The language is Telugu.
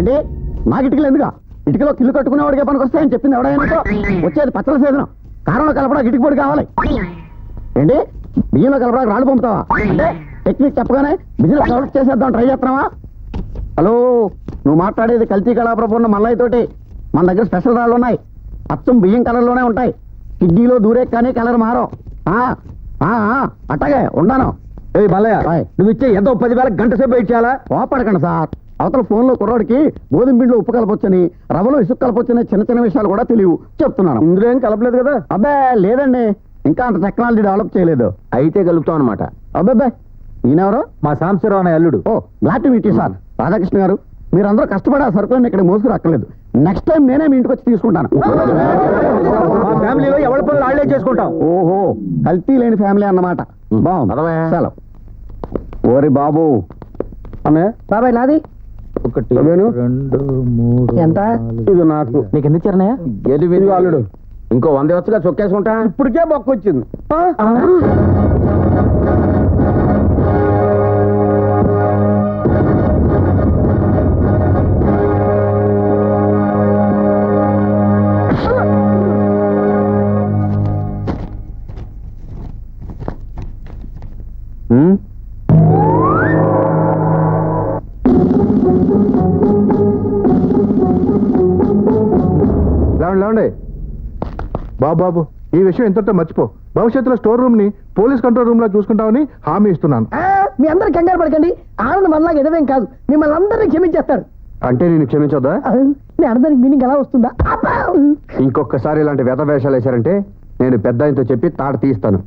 ఏంటి నాకు ఇటుకలు ఎందుకు? ఇటుకలో కిల్లు కట్టుకునేవాడికే పనికి వస్తాయని చెప్పింది ఎవడైనా? వచ్చేది పచ్చల సేదనం, కారంలో కలపడానికి ఇటుక పొడి కావాలి. ఏంటి బియ్యంలో కలపడానికి రాళ్ళు పంపుతావా? అంటే టెక్నిక్ చెప్పగానే బిజినెస్ డెవలప్ చేసేద్దాం ట్రై చేస్తున్నావా? హలో, నువ్వు మాట్లాడేది కల్తీ కళాప్రపూర్ణ మల్లయ్య తోటి. మన దగ్గర స్పెషల్ రాళ్ళు ఉన్నాయి, అచ్చం బియ్యం కలర్లోనే ఉంటాయి. కిడ్నీలో దూరే కానీ కలర్ మారో. అట్టగే ఉన్నాను. మల్లయ్య, నువ్వు ఇచ్చే ఎంతో 10,000 గంట సేపు వెయిట్ చేయాలా? కోపడకండి సార్. అవతల ఫోన్లో కుర్రాడికి గోధుమ పిండిలో ఉప్పు కలపొచ్చని, రవ్వలో ఇసుక కలపొచ్చని చిన్న చిన్న విషయాలు కూడా తెలియవు చెప్తున్నాను. ఇందులో ఏం కలపలేదు కదా? అబ్బే లేదండి, ఇంకా అంత టెక్నాలజీ డెవలప్ చేయలేదు. అయితే కలుపుతాం అనమాట. అబ్బాబ్బే, ఈయనెవరు? మా సాంబశివరావు అనే అల్లుడు. Oh glad to meet you sir. Radhakrishna గారు, మీరందరూ కష్టపడి ఆ సరుకులను ఇక్కడ మోసుకు రాక్కర్లేదు. నెక్స్ట్ టైం నేనే మీ ఇంటికి వచ్చి తీసుకుంటాను. మా ఫ్యామిలీలో ఎవరి పనులు వాళ్ళే చేసుకుంటాం. ఓహో, కల్తీ లేని ఫ్యామిలీ అన్నమాట. బాగుంది. సెలవు. ఓరి బాబు. బాబాయ్ నాది 1 2 3 ఎంత? ఇది నాకు. నీకు ఎందుకు ఇచ్చారనయ్య? ఏది అల్లుడు? ఇంకో 100 వచ్చుగా చొక్కేసుకుంటా. ఇప్పటికే బొక్క వచ్చింది. లేవండి బాబు, ఈ విషయం ఎంతతో మర్చిపో. భవిష్యత్తులో స్టోర్ రూమ్ ని పోలీస్ కంట్రోల్ రూమ్ లా చూసుకుంటామని హామీ ఇస్తున్నాను. మీ అందరు కంగారు పడకండి. ఆనంద్ మనలాగా ఎదవేం కాదు, మిమ్మల్ని అందరినీ క్షమించేస్తాడు. అంటే నేను క్షమించొద్దా? మీ అందరికి మీనింగ్ ఎలా వస్తుందా? ఇంకొకసారి ఇలాంటి వ్యధ వేషాలు వేశారంటే నేను పెద్ద ఆయనతో చెప్పి తాట తీస్తాను.